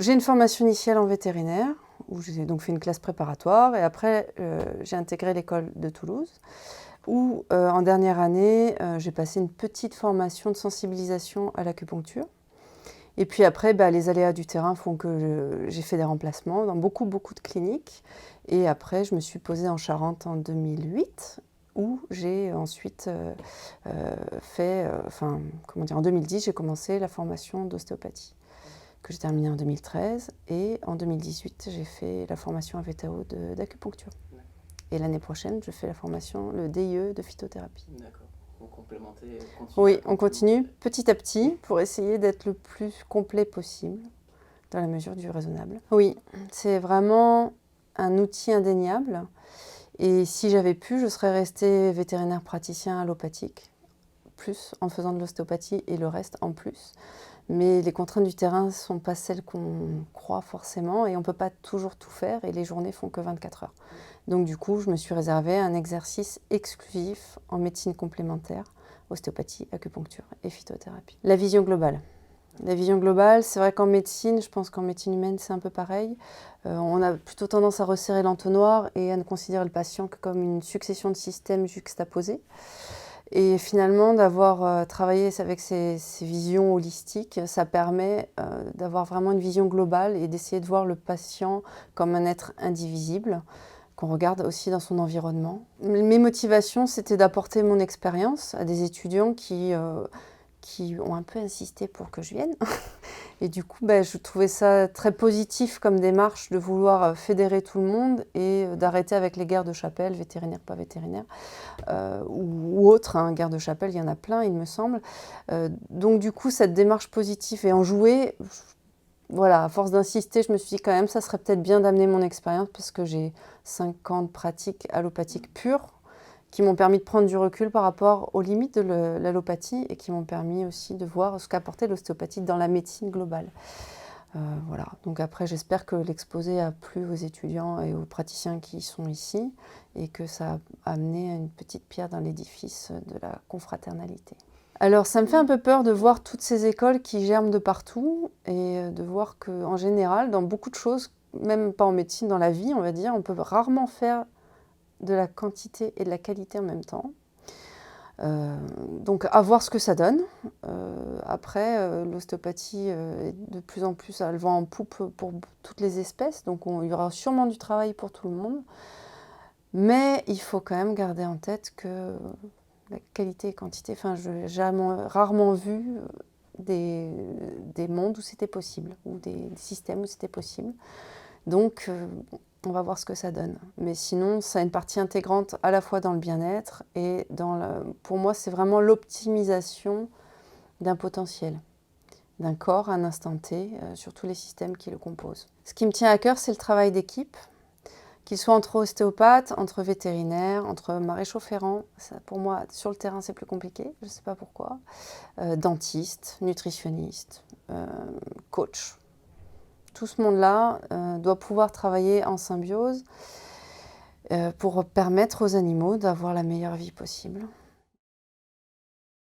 J'ai une formation initiale en vétérinaire, où j'ai donc fait une classe préparatoire, et après j'ai intégré l'école de Toulouse, où en dernière année, j'ai passé une petite formation de sensibilisation à l'acupuncture. Et puis après, les aléas du terrain font que j'ai fait des remplacements dans beaucoup de cliniques. Et après, je me suis posée en Charente en 2008, où j'ai ensuite en 2010, j'ai commencé la formation d'ostéopathie, que j'ai terminée en 2013. Et en 2018, j'ai fait la formation à VTO d'acupuncture. Et l'année prochaine, je fais la formation, le DIE de phytothérapie. D'accord. Vous complémentez, Oui, on continue petit à petit pour essayer d'être le plus complet possible, dans la mesure du raisonnable. Oui, c'est vraiment un outil indéniable. Et si j'avais pu, je serais restée vétérinaire praticien allopathique, plus en faisant de l'ostéopathie et le reste en plus. Mais les contraintes du terrain ne sont pas celles qu'on croit forcément, et on ne peut pas toujours tout faire, et les journées font que 24 heures. Donc du coup, je me suis réservé un exercice exclusif en médecine complémentaire, ostéopathie, acupuncture et phytothérapie. La vision globale. La vision globale, c'est vrai qu'en médecine, je pense qu'en médecine humaine, c'est un peu pareil. On a plutôt tendance à resserrer l'entonnoir et à ne considérer le patient que comme une succession de systèmes juxtaposés. Et finalement, d'avoir travaillé avec ces visions holistiques, ça permet d'avoir vraiment une vision globale et d'essayer de voir le patient comme un être indivisible, qu'on regarde aussi dans son environnement. Mes motivations, c'était d'apporter mon expérience à des étudiants qui ont un peu insisté pour que je vienne. Et du coup, je trouvais ça très positif comme démarche de vouloir fédérer tout le monde et d'arrêter avec les guerres de chapelle, vétérinaire, pas vétérinaire, ou autres. Hein, guerres de chapelle, il y en a plein, il me semble. Donc du coup, cette démarche positive et enjouée, voilà, à force d'insister, je me suis dit quand même, ça serait peut-être bien d'amener mon expérience parce que j'ai 5 ans de pratique allopathique pure qui m'ont permis de prendre du recul par rapport aux limites de l'allopathie et qui m'ont permis aussi de voir ce qu'apportait l'ostéopathie dans la médecine globale. Voilà. Donc après, j'espère que l'exposé a plu aux étudiants et aux praticiens qui sont ici et que ça a amené une petite pierre dans l'édifice de la confraternalité. Alors, ça me fait un peu peur de voir toutes ces écoles qui germent de partout et de voir qu'en général, dans beaucoup de choses, même pas en médecine, dans la vie, on va dire, on peut rarement faire de la quantité et de la qualité en même temps. Donc, à voir ce que ça donne. Après, l'ostéopathie est de plus en plus, elle vend en poupe pour toutes les espèces, donc il y aura sûrement du travail pour tout le monde. Mais il faut quand même garder en tête que la qualité et quantité, j'ai rarement vu des mondes où c'était possible, ou des systèmes où c'était possible. Donc, on va voir ce que ça donne. Mais sinon, ça a une partie intégrante à la fois dans le bien-être et pour moi, c'est vraiment l'optimisation d'un potentiel, d'un corps à un instant T, sur tous les systèmes qui le composent. Ce qui me tient à cœur, c'est le travail d'équipe, qu'il soit entre ostéopathes, entre vétérinaires, entre maréchaux ferrants. Ça, pour moi, sur le terrain, c'est plus compliqué, je ne sais pas pourquoi. Dentistes, nutritionnistes, coach. Tout ce monde-là doit pouvoir travailler en symbiose pour permettre aux animaux d'avoir la meilleure vie possible.